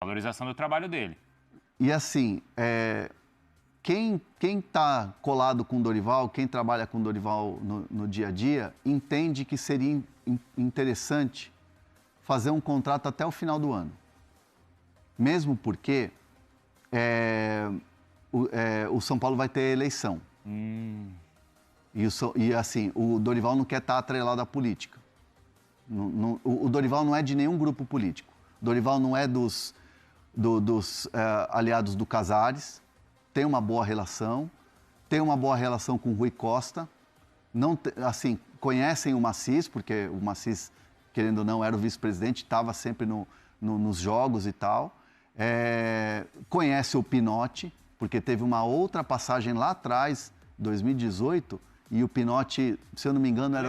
Valorização do trabalho dele. E assim, quem está colado com o Dorival, quem trabalha com o Dorival no dia a dia, entende que seria interessante fazer um contrato até o final do ano. Mesmo porque o São Paulo vai ter eleição. E assim, o Dorival não quer estar atrelado à política. O Dorival não é de nenhum grupo político. O Dorival não é dos aliados do Casares, tem uma boa relação com o Rui Costa, assim, conhecem o Massis, porque o Massis, querendo ou não, era o vice-presidente, estava sempre nos jogos e tal, conhece o Pinotti, porque teve uma outra passagem lá atrás, 2018, e o Pinotti, se eu não me engano, era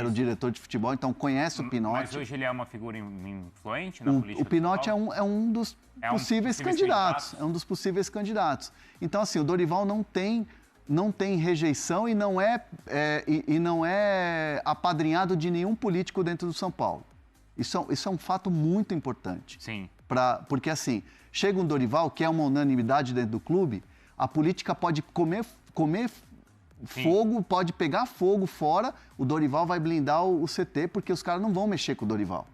o diretor de futebol, então conhece o Pinotti. Mas hoje ele é uma figura influente na política? O Pinotti é um dos possíveis candidatos. É um dos possíveis candidatos. Então, assim, o Dorival não tem rejeição e não é apadrinhado de nenhum político dentro do São Paulo. Isso é um fato muito importante. Sim. Porque, assim, chega um Dorival, que é uma unanimidade dentro do clube, a política pode comer fogo, pode pegar fogo fora, o Dorival vai blindar o CT, porque os caras não vão mexer com o Dorival.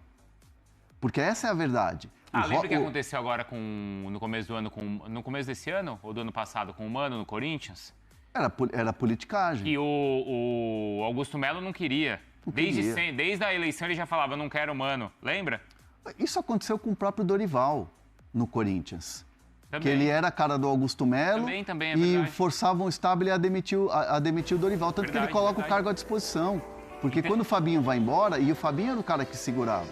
Porque essa é a verdade. Lembra o que aconteceu agora no começo do ano, no começo desse ano, ou do ano passado, com o Mano no Corinthians? Era politicagem. E o Augusto Melo não queria. Desde a eleição ele já falava, não quero o Mano. Lembra? Isso aconteceu com o próprio Dorival no Corinthians. Também. Que ele era a cara do Augusto Melo também é e verdade. forçavam o Stabile a demitir o Dorival. Tanto que ele coloca o cargo à disposição. Porque quando o Fabinho vai embora, e o Fabinho era o cara que segurava.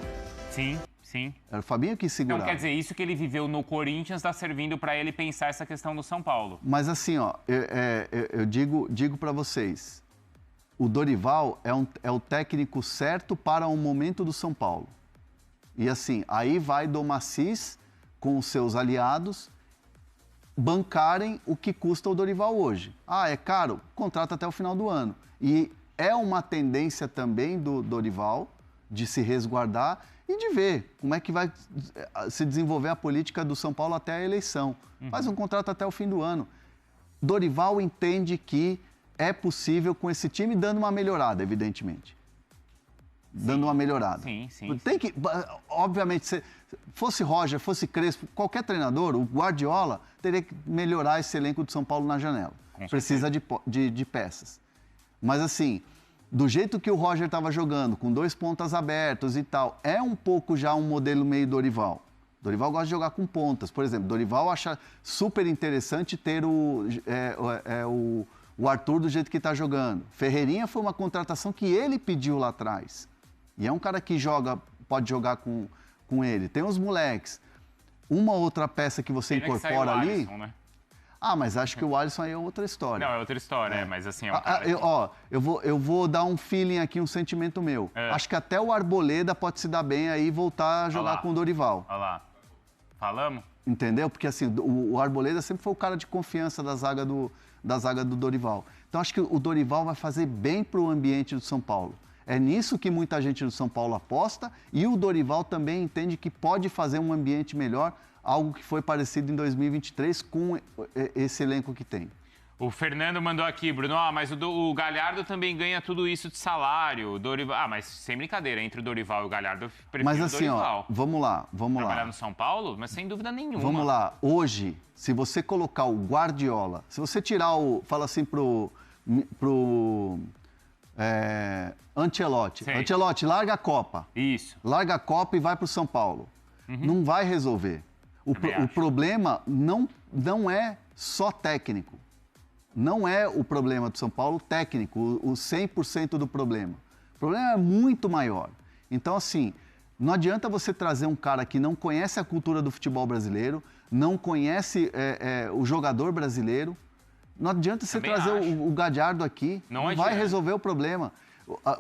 Sim, sim. Era o Fabinho que segurava. Então, quer dizer, isso que ele viveu no Corinthians está servindo para ele pensar essa questão do São Paulo. Mas assim, ó, eu digo para vocês, o Dorival é o técnico certo para o momento do São Paulo. E assim, aí vai do Massis com os seus aliados bancarem o que custa o Dorival hoje. É caro? Contrata até o final do ano. E é uma tendência também do Dorival de se resguardar e de ver como é que vai se desenvolver a política do São Paulo até a eleição. Faz um contrato até o fim do ano. Dorival entende que é possível com esse time dando uma melhorada, evidentemente. Dando uma melhorada. Sim. Tem que, obviamente, se fosse Roger, fosse Crespo, qualquer treinador, o Guardiola, teria que melhorar esse elenco do São Paulo na janela. Precisa de peças. Mas assim, do jeito que o Roger estava jogando, com 2 pontas abertos e tal, é um pouco já um modelo meio Dorival. Dorival gosta de jogar com pontas. Por exemplo, Dorival acha super interessante ter o Arthur do jeito que está jogando. Ferreirinha foi uma contratação que ele pediu lá atrás. E é um cara que pode jogar com ele. Tem os moleques. Uma outra peça que você incorpora ali... Alisson, né? Mas acho que o Alisson aí é outra história. Não, é outra história, mas assim... Eu vou dar um feeling aqui, um sentimento meu. Acho que até o Arboleda pode se dar bem aí e voltar a jogar com o Dorival. Olha lá. Falamos? Entendeu? Porque assim, o Arboleda sempre foi o cara de confiança da zaga do Dorival. Então acho que o Dorival vai fazer bem para o ambiente do São Paulo. É nisso que muita gente do São Paulo aposta e o Dorival também entende que pode fazer um ambiente melhor, algo que foi parecido em 2023 com esse elenco que tem. O Fernando mandou aqui, Bruno, mas o Galhardo também ganha tudo isso de salário. Dorival, mas sem brincadeira, entre o Dorival e o Galhardo, eu prefiro mas assim, o Dorival. Vamos lá. Trabalhar no São Paulo, mas sem dúvida nenhuma. Vamos lá. Hoje, se você colocar o Guardiola, se você tirar fala assim pro Ancelotti. Sei. Ancelotti, larga a Copa. Isso. Larga a Copa e vai pro São Paulo. Não vai resolver. O problema não é só técnico. Não é o problema do São Paulo técnico, o 100% do problema. O problema é muito maior. Então, assim, não adianta você trazer um cara que não conhece a cultura do futebol brasileiro, não conhece o jogador brasileiro. Não adianta você trazer o Galhardo aqui. Não vai resolver o problema.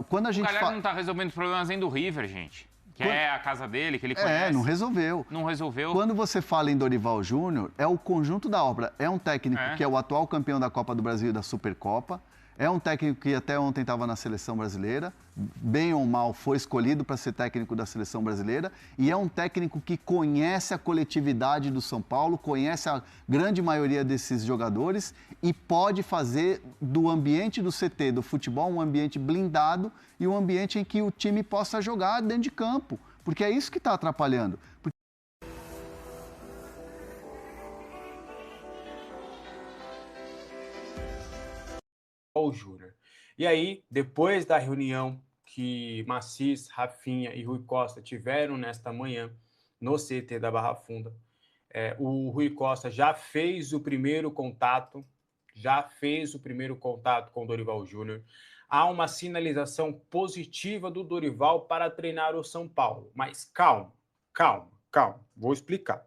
Quando a gente o Galhardo não está resolvendo os problemas nem do River, gente. Que é a casa dele, que ele conhece. Não resolveu. Não resolveu. Quando você fala em Dorival Júnior, é o conjunto da obra. É um técnico que é o atual campeão da Copa do Brasil e da Supercopa. É um técnico que até ontem estava na seleção brasileira, bem ou mal foi escolhido para ser técnico da seleção brasileira, e é um técnico que conhece a coletividade do São Paulo, conhece a grande maioria desses jogadores e pode fazer do ambiente do CT, do futebol, um ambiente blindado e um ambiente em que o time possa jogar dentro de campo, porque é isso que está atrapalhando. O Júnior. E aí, depois da reunião que Maciz, Rafinha e Rui Costa tiveram nesta manhã no CT da Barra Funda, o Rui Costa já fez o primeiro contato com o Dorival Júnior. Há uma sinalização positiva do Dorival para treinar o São Paulo. Mas calma. Vou explicar.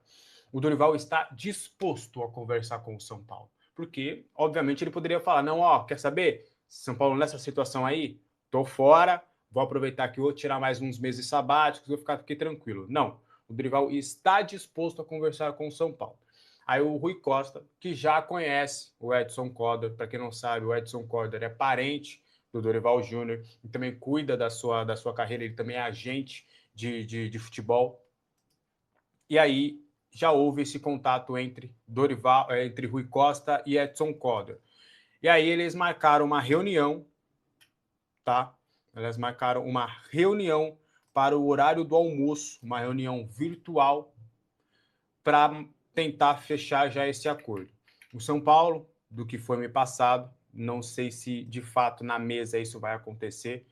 O Dorival está disposto a conversar com o São Paulo. Porque, obviamente, ele poderia falar, não, quer saber? São Paulo nessa situação aí, tô fora, vou aproveitar que eu vou tirar mais uns meses sabáticos, vou ficar aqui tranquilo. Não, o Dorival está disposto a conversar com o São Paulo. Aí o Rui Costa, que já conhece o Edson Coder, para quem não sabe, o Edson Coder é parente do Dorival Júnior e também cuida da sua carreira, ele também é agente de futebol. E aí já houve esse contato entre Rui Costa e Edson Coder. E aí eles marcaram uma reunião, tá? Eles marcaram uma reunião para o horário do almoço, uma reunião virtual, para tentar fechar já esse acordo. O São Paulo, do que foi me passado, não sei se de fato na mesa isso vai acontecer,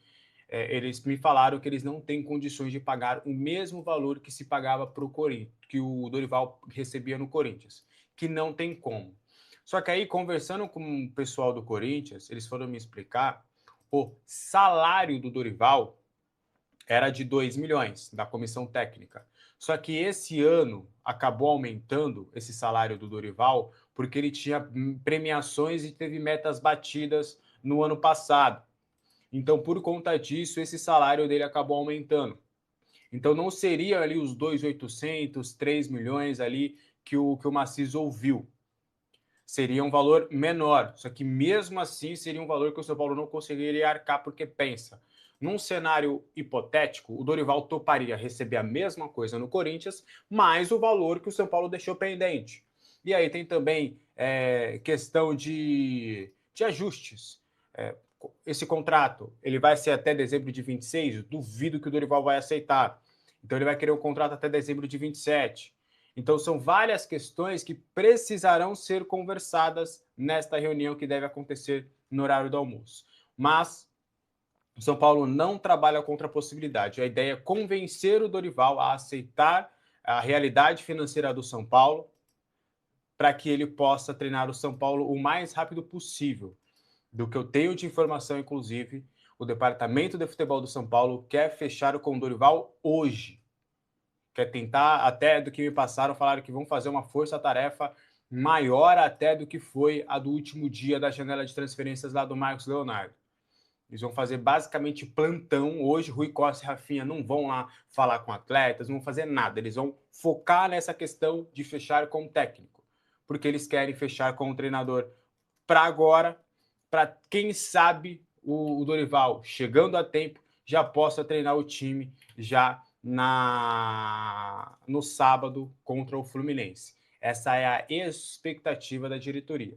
eles me falaram que eles não têm condições de pagar o mesmo valor que se pagava para o Corinthians, que o Dorival recebia no Corinthians, que não tem como. Só que aí, conversando com o pessoal do Corinthians, eles foram me explicar, o salário do Dorival era de 2 milhões, da comissão técnica. Só que esse ano acabou aumentando esse salário do Dorival, porque ele tinha premiações e teve metas batidas no ano passado. Então, por conta disso, esse salário dele acabou aumentando. Então, não seria ali os 2.800, 3 milhões ali que o Maciz ouviu. Seria um valor menor. Só que, mesmo assim, seria um valor que o São Paulo não conseguiria arcar, porque pensa, num cenário hipotético, o Dorival toparia receber a mesma coisa no Corinthians, mais o valor que o São Paulo deixou pendente. E aí tem também questão de ajustes. Esse contrato, ele vai ser até dezembro de 26, duvido que o Dorival vai aceitar. Então ele vai querer um contrato até dezembro de 27. Então são várias questões que precisarão ser conversadas nesta reunião que deve acontecer no horário do almoço. Mas o São Paulo não trabalha contra a possibilidade. A ideia é convencer o Dorival a aceitar a realidade financeira do São Paulo para que ele possa treinar o São Paulo o mais rápido possível. Do que eu tenho de informação, inclusive, o departamento de futebol do São Paulo quer fechar com o Dorival hoje. Quer tentar, até do que me passaram, falaram que vão fazer uma força-tarefa maior até do que foi a do último dia da janela de transferências lá do Marcos Leonardo. Eles vão fazer basicamente plantão. Hoje, Rui Costa e Rafinha não vão lá falar com atletas, não vão fazer nada. Eles vão focar nessa questão de fechar com o técnico, porque eles querem fechar com o treinador para agora, para quem sabe o Dorival, chegando a tempo, já possa treinar o time já no sábado contra o Fluminense. Essa é a expectativa da diretoria.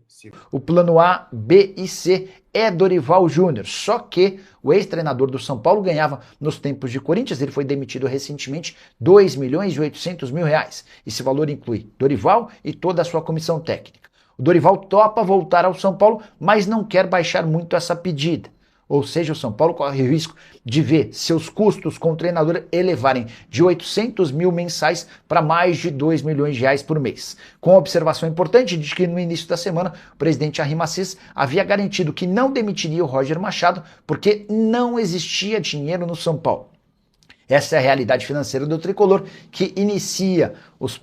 O plano A, B e C é Dorival Júnior, só que o ex-treinador do São Paulo ganhava nos tempos de Corinthians, ele foi demitido recentemente, 2.800.000 reais. Esse valor inclui Dorival e toda a sua comissão técnica. O Dorival topa voltar ao São Paulo, mas não quer baixar muito essa pedida. Ou seja, o São Paulo corre o risco de ver seus custos com o treinador elevarem de 800 mil mensais para mais de 2 milhões de reais por mês. Com uma observação importante de que no início da semana o presidente Jair Maciz havia garantido que não demitiria o Roger Machado porque não existia dinheiro no São Paulo. Essa é a realidade financeira do tricolor, que inicia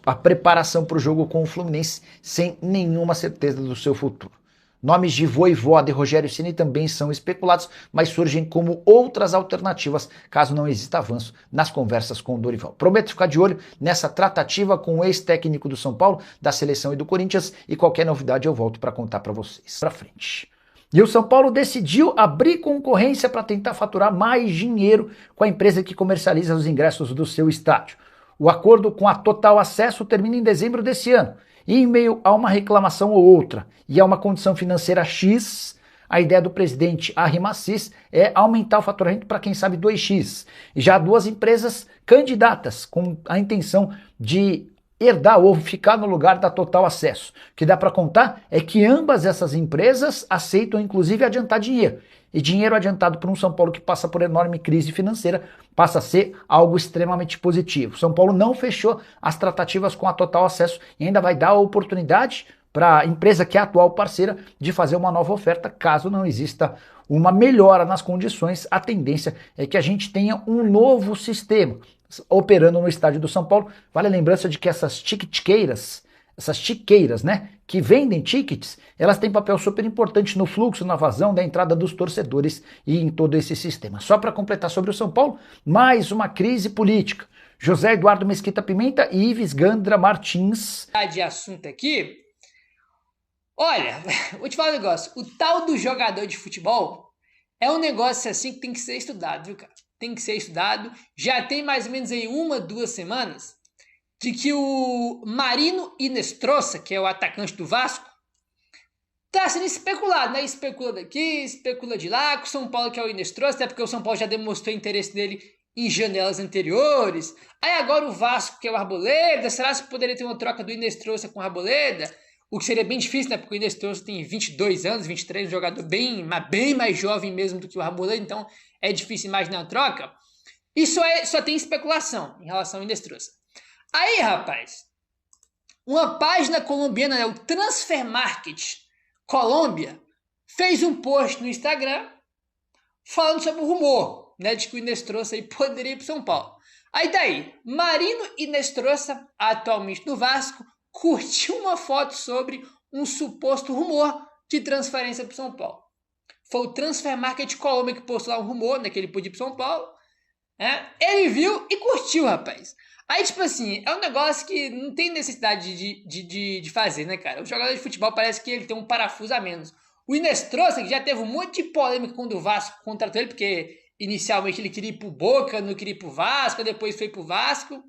a preparação para o jogo com o Fluminense sem nenhuma certeza do seu futuro. Nomes de Vojvoda e Rogério Ceni também são especulados, mas surgem como outras alternativas caso não exista avanço nas conversas com o Dorival. Prometo ficar de olho nessa tratativa com o ex-técnico do São Paulo, da seleção e do Corinthians, e qualquer novidade eu volto para contar para vocês. Para frente. E o São Paulo decidiu abrir concorrência para tentar faturar mais dinheiro com a empresa que comercializa os ingressos do seu estádio. O acordo com a Total Acesso termina em dezembro desse ano. E em meio a uma reclamação ou outra e a uma condição financeira X, a ideia do presidente Arrim Assis é aumentar o faturamento para quem sabe 2x. E já há duas empresas candidatas com a intenção de herdar ou ficar no lugar da Total Acesso. O que dá para contar é que ambas essas empresas aceitam inclusive adiantar dinheiro. E dinheiro adiantado por um São Paulo que passa por enorme crise financeira passa a ser algo extremamente positivo. São Paulo não fechou as tratativas com a Total Acesso e ainda vai dar a oportunidade para a empresa que é a atual parceira de fazer uma nova oferta, caso não exista uma melhora nas condições. A tendência é que a gente tenha um novo sistema operando no estádio do São Paulo. Vale a lembrança de que essas tiqueiras, né, que vendem tickets, elas têm papel super importante no fluxo, na vazão da entrada dos torcedores e em todo esse sistema. Só para completar sobre o São Paulo, mais uma crise política. José Eduardo Mesquita Pimenta e Ives Gandra Martins. De assunto aqui. Olha, vou te falar um negócio. O tal do jogador de futebol é um negócio assim que tem que ser estudado, viu, cara? Tem que ser estudado. Já tem mais ou menos aí 1-2 semanas de que o Marino Inestrosa, que é o atacante do Vasco, tá sendo especulado, né? Especula daqui, especula de lá, com o São Paulo que é o Inestrosa, até porque o São Paulo já demonstrou interesse dele em janelas anteriores. Aí agora o Vasco, que é o Arboleda, será que poderia ter uma troca do Inestrosa com o Arboleda? O que seria bem difícil, né? Porque o Inestrosa tem 22 anos, 23, um jogador bem mais jovem mesmo do que o Arboleda, então é difícil imaginar uma troca. Isso só tem especulação em relação ao Inestrosa. Aí, rapaz, uma página colombiana, né, o Transfer Market Colômbia, fez um post no Instagram falando sobre o rumor, né, de que o Inestrosa aí poderia ir para São Paulo. Aí daí, Marino Inestrosa, atualmente no Vasco, curtiu uma foto sobre um suposto rumor de transferência para São Paulo. Foi o Transfer Market Colômbia que postou lá um rumor, né, que ele podia ir para São Paulo. Né? Ele viu e curtiu, rapaz. Aí, tipo assim, é um negócio que não tem necessidade de fazer, né, cara? O jogador de futebol parece que ele tem um parafuso a menos. O Inestrosa, que já teve um monte de polêmica quando o Vasco contratou ele, porque inicialmente ele queria ir pro Boca, não queria ir pro Vasco, depois foi pro Vasco.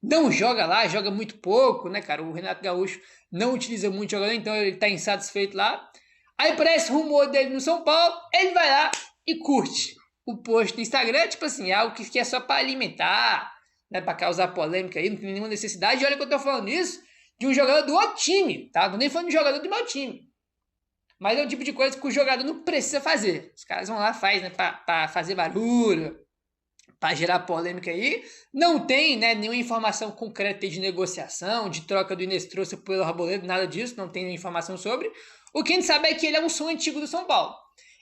Não joga lá, joga muito pouco, né, cara? O Renato Gaúcho não utiliza muito jogador, então ele tá insatisfeito lá. Aí parece rumor dele no São Paulo, ele vai lá e curte o post no Instagram, tipo assim, algo que é só pra alimentar, né, pra causar polêmica aí, não tem nenhuma necessidade. E olha que eu tô falando isso de um jogador do outro time, tá? Não tô nem falando de jogador do meu time. Mas é o tipo de coisa que o jogador não precisa fazer. Os caras vão lá, faz, né, pra fazer barulho, pra gerar polêmica aí. Não tem, né, nenhuma informação concreta de negociação, de troca do Inestrosa pelo Arboleda, nada disso, não tem nenhuma informação sobre. O que a gente sabe é que ele é um sonho antigo do São Paulo.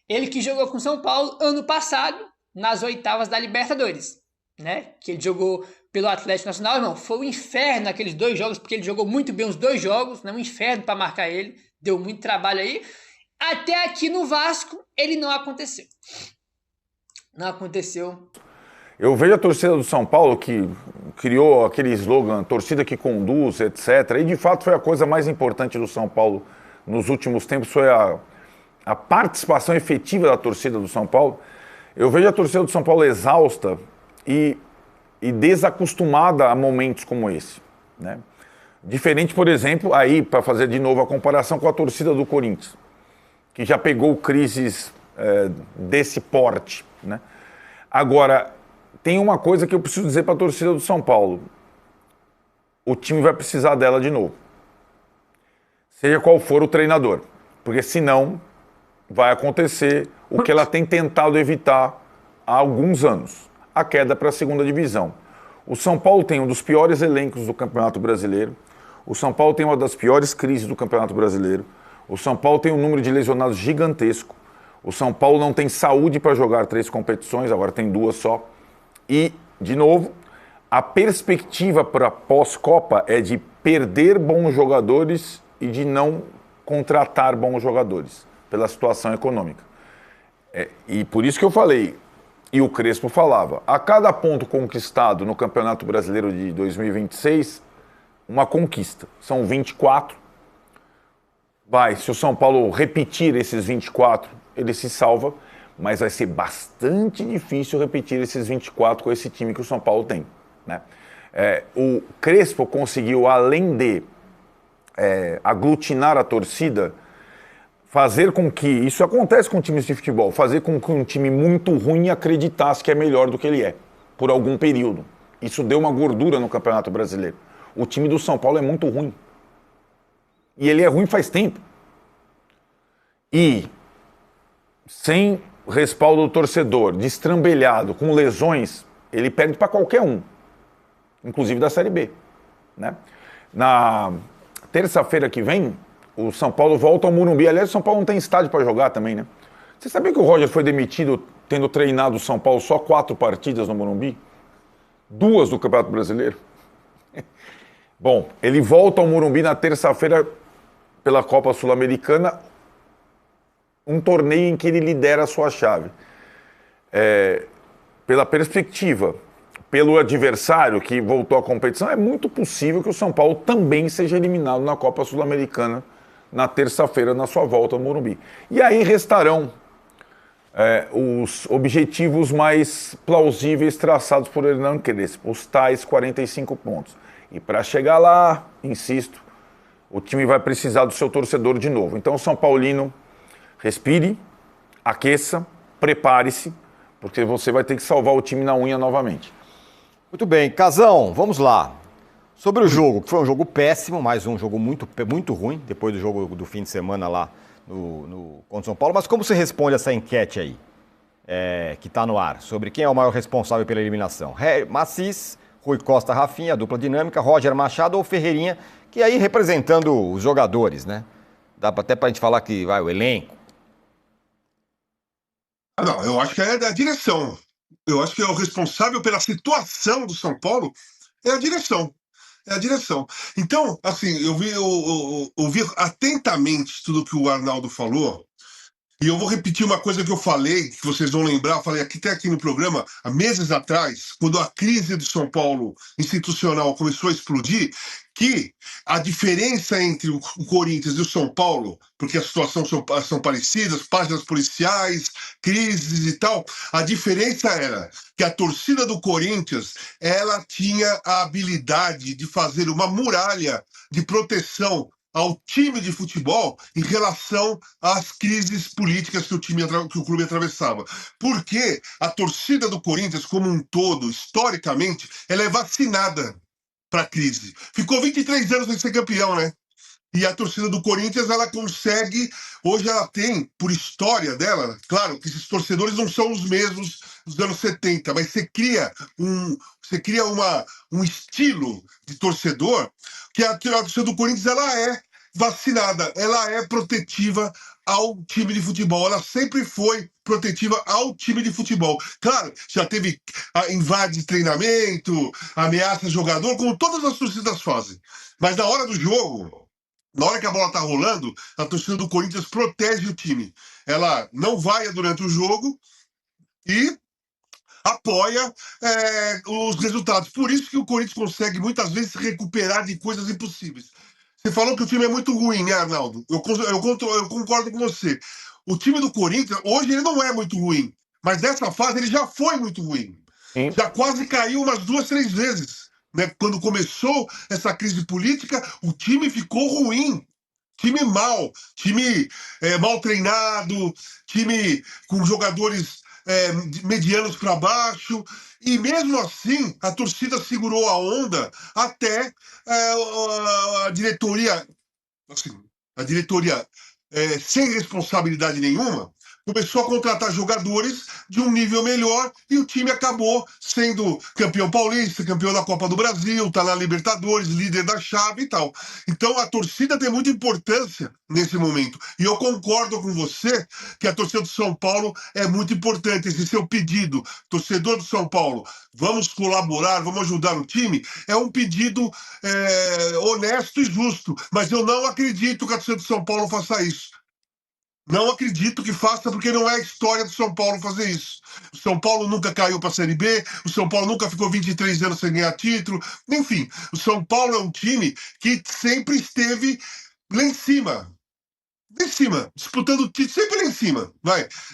Ele que jogou com o São Paulo ano passado, nas oitavas da Libertadores, né? Que ele jogou pelo Atlético Nacional. Irmão, foi um inferno aqueles 2 jogos, porque ele jogou muito bem os 2 jogos, né? Um inferno para marcar ele, deu muito trabalho aí. Até aqui no Vasco, ele não aconteceu. Não aconteceu. Eu vejo a torcida do São Paulo, que criou aquele slogan, torcida que conduz, etc. E de fato foi a coisa mais importante do São Paulo nos últimos tempos, foi a participação efetiva da torcida do São Paulo. Eu vejo a torcida do São Paulo exausta e desacostumada a momentos como esse, né? Diferente, por exemplo, aí, para fazer de novo a comparação com a torcida do Corinthians, que já pegou crises desse porte, né? Agora, tem uma coisa que eu preciso dizer para a torcida do São Paulo. O time vai precisar dela de novo. Seja qual for o treinador. Porque senão vai acontecer o que ela tem tentado evitar há alguns anos. A queda para a segunda divisão. O São Paulo tem um dos piores elencos do Campeonato Brasileiro. O São Paulo tem uma das piores crises do Campeonato Brasileiro. O São Paulo tem um número de lesionados gigantesco. O São Paulo não tem saúde para jogar 3 competições, agora tem 2 só. E, de novo, a perspectiva para pós-Copa é de perder bons jogadores e de não contratar bons jogadores, pela situação econômica. E por isso que eu falei, e o Crespo falava, a cada ponto conquistado no Campeonato Brasileiro de 2026, uma conquista. São 24. Vai, se o São Paulo repetir esses 24, ele se salva, mas vai ser bastante difícil repetir esses 24 com esse time que o São Paulo tem, né? O Crespo conseguiu, além de aglutinar a torcida, fazer com que, isso acontece com times de futebol, fazer com que um time muito ruim acreditasse que é melhor do que ele é, por algum período. Isso deu uma gordura no Campeonato Brasileiro. O time do São Paulo é muito ruim. E ele é ruim faz tempo. E sem respaldo do torcedor, destrambelhado, com lesões, ele perde para qualquer um, inclusive da Série B, né? Na terça-feira que vem, o São Paulo volta ao Morumbi. Aliás, o São Paulo não tem estádio para jogar também, né? Você sabia que o Roger foi demitido tendo treinado o São Paulo só 4 partidas no Morumbi? 2 do Campeonato Brasileiro. Bom, ele volta ao Morumbi na terça-feira pela Copa Sul-Americana, um torneio em que ele lidera a sua chave. Pela perspectiva, pelo adversário que voltou à competição, é muito possível que o São Paulo também seja eliminado na Copa Sul-Americana na terça-feira, na sua volta ao Morumbi. E aí restarão os objetivos mais plausíveis traçados por Hernan Crespo, os tais 45 pontos. E para chegar lá, insisto, o time vai precisar do seu torcedor de novo. Então, o São Paulino, respire, aqueça, prepare-se, porque você vai ter que salvar o time na unha novamente. Muito bem, Casão, vamos lá. Sobre o jogo, que foi um jogo péssimo, mais um jogo muito, muito ruim, depois do jogo do fim de semana lá contra o São Paulo. Mas como você responde essa enquete aí, que está no ar, sobre quem é o maior responsável pela eliminação? Macis, Rui Costa, Rafinha, a dupla dinâmica, Roger Machado ou Ferreirinha, que aí representando os jogadores, né? Dá até pra gente falar que vai o elenco. Não, eu acho que é da direção. Eu acho que é o responsável pela situação do São Paulo é a direção. É a direção. Então, assim, eu ouvi atentamente tudo que o Arnaldo falou, e eu vou repetir uma coisa que eu falei, que vocês vão lembrar, eu falei até aqui no programa, há meses atrás, quando a crise do São Paulo institucional começou a explodir, que a diferença entre o Corinthians e o São Paulo, porque as situações são parecidas, páginas policiais, crises e tal, a diferença era que a torcida do Corinthians, ela tinha a habilidade de fazer uma muralha de proteção ao time de futebol em relação às crises políticas que o clube atravessava. Porque a torcida do Corinthians, como um todo, historicamente, ela é vacinada para a crise. Ficou 23 anos sem ser campeão, né? E a torcida do Corinthians, ela consegue, hoje ela tem, por história dela, claro que esses torcedores não são os mesmos dos anos 70, mas você cria um estilo de torcedor que a torcida do Corinthians, ela é vacinada, ela é protetiva ao time de futebol, ela sempre foi protetiva ao time de futebol. Claro, já teve invade de treinamento, ameaça de jogador, como todas as torcidas fazem. Mas na hora do jogo, na hora que a bola tá rolando, a torcida do Corinthians protege o time. Ela não vai durante o jogo e apoia os resultados. Por isso que o Corinthians consegue muitas vezes se recuperar de coisas impossíveis. Você falou que o time é muito ruim, né, Arnaldo? Eu concordo com você. O time do Corinthians, hoje ele não é muito ruim, mas nessa fase ele já foi muito ruim. Sim. Já quase caiu umas 2, 3 vezes. Né? Quando começou essa crise política, o time ficou ruim. Time mal, time mal treinado, time com jogadores medianos para baixo, e mesmo assim a torcida segurou a onda até a diretoria, assim, sem responsabilidade nenhuma, começou a contratar jogadores de um nível melhor e o time acabou sendo campeão paulista, campeão da Copa do Brasil, tá na Libertadores, líder da chave e tal. Então a torcida tem muita importância nesse momento. E eu concordo com você que a torcida do São Paulo é muito importante. Esse seu pedido, torcedor do São Paulo, vamos colaborar, vamos ajudar o time, é um pedido honesto e justo. Mas eu não acredito que a torcida do São Paulo faça isso. Não acredito que faça, porque não é a história do São Paulo fazer isso. O São Paulo nunca caiu para a Série B, o São Paulo nunca ficou 23 anos sem ganhar título. Enfim, o São Paulo é um time que sempre esteve lá em cima. Lá em cima, disputando o título, sempre lá em cima.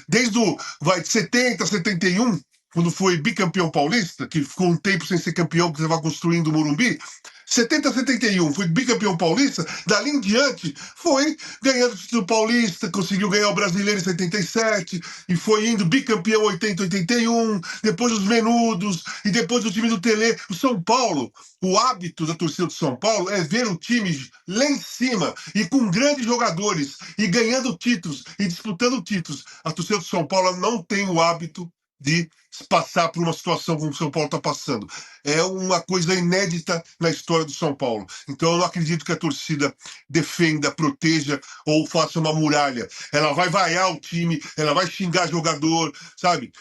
Desde de 70, 71, quando foi bicampeão paulista, que ficou um tempo sem ser campeão, porque estava construindo o Morumbi. 70, 71, foi bicampeão paulista, dali em diante foi ganhando o título paulista, conseguiu ganhar o brasileiro em 77, e foi indo bicampeão 80, 81, depois os menudos, e depois o time do Tele. O São Paulo, o hábito da torcida do São Paulo é ver o time lá em cima, e com grandes jogadores, e ganhando títulos, e disputando títulos. A torcida do São Paulo não tem o hábito de passar por uma situação como o São Paulo está passando. É uma coisa inédita na história do São Paulo. Então eu não acredito que a torcida defenda, proteja ou faça uma muralha. Ela vai vaiar o time, ela vai xingar jogador, sabe?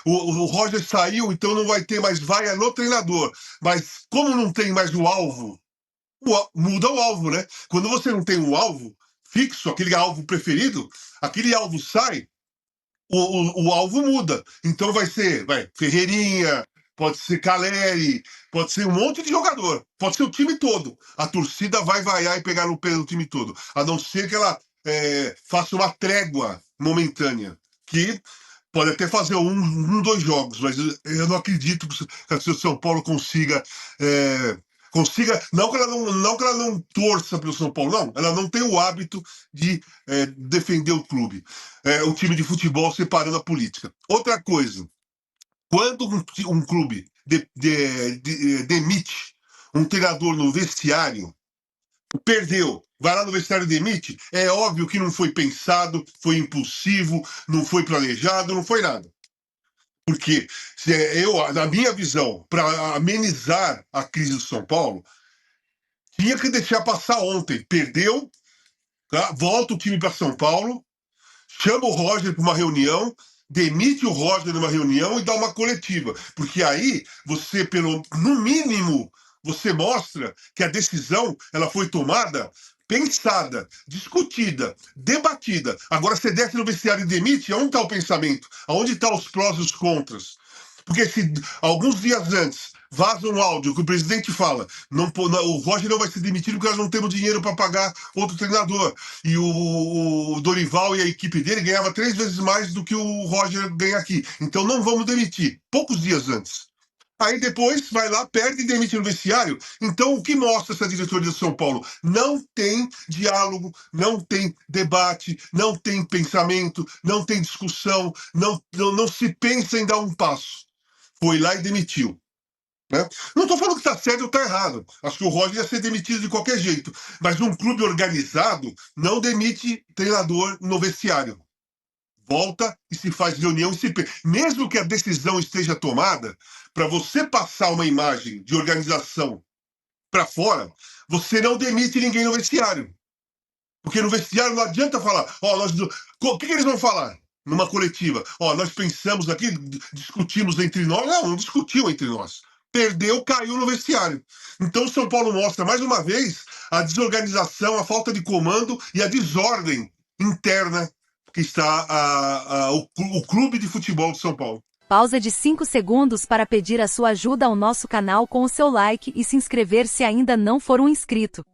O Roger saiu, então não vai ter mais vaia no treinador. Mas como não tem mais o alvo, muda o alvo, né? Quando você não tem um alvo fixo, aquele alvo preferido, aquele alvo sai, o alvo muda. Então vai Ferreirinha, pode ser Caleri, pode ser um monte de jogador, pode ser o time todo. A torcida vai vaiar e pegar no pé do time todo, a não ser que ela faça uma trégua momentânea, que pode até fazer dois jogos, mas eu não acredito que a São Paulo consiga, não que ela não torça pelo São Paulo, não, ela não tem o hábito de defender o clube, o time de futebol separando a política. Outra coisa, quando um clube demite um treinador no vestiário, perdeu, vai lá no vestiário e demite, é óbvio que não foi pensado, foi impulsivo, não foi planejado, não foi nada. Porque na minha visão, para amenizar a crise do São Paulo, tinha que deixar passar ontem. Perdeu, tá? Volta o time para São Paulo, chama o Roger para uma reunião, demite o Roger numa reunião e dá uma coletiva. Porque aí você, no mínimo, você mostra que a decisão ela foi tomada, pensada, discutida, debatida. Agora você desce no vestiário e demite, onde está o pensamento? Onde estão os prós e os contras? Porque se alguns dias antes vaza um áudio que o presidente fala, o Roger não vai ser demitido porque nós não temos dinheiro para pagar outro treinador. E o Dorival e a equipe dele ganhava 3 vezes mais do que o Roger ganha aqui. Então não vamos demitir. Poucos dias antes. Aí depois vai lá, perde e demite no vestiário. Então o que mostra essa diretoria do São Paulo? Não tem diálogo, não tem debate, não tem pensamento, não tem discussão, não se pensa em dar um passo. Foi lá e demitiu. Né? Não estou falando que está certo ou está errado. Acho que o Roger ia ser demitido de qualquer jeito. Mas um clube organizado não demite treinador no vestiário. Volta e se faz reunião e mesmo que a decisão esteja tomada, para você passar uma imagem de organização para fora, você não demite ninguém no vestiário. Porque no vestiário não adianta falar, o que eles vão falar numa coletiva? Nós pensamos aqui, discutimos entre nós. Não discutiu entre nós. Perdeu, caiu no vestiário. Então o São Paulo mostra, mais uma vez, a desorganização, a falta de comando e a desordem interna que está o clube de futebol de São Paulo. Pausa de 5 segundos para pedir a sua ajuda ao nosso canal com o seu like e se inscrever se ainda não for um inscrito.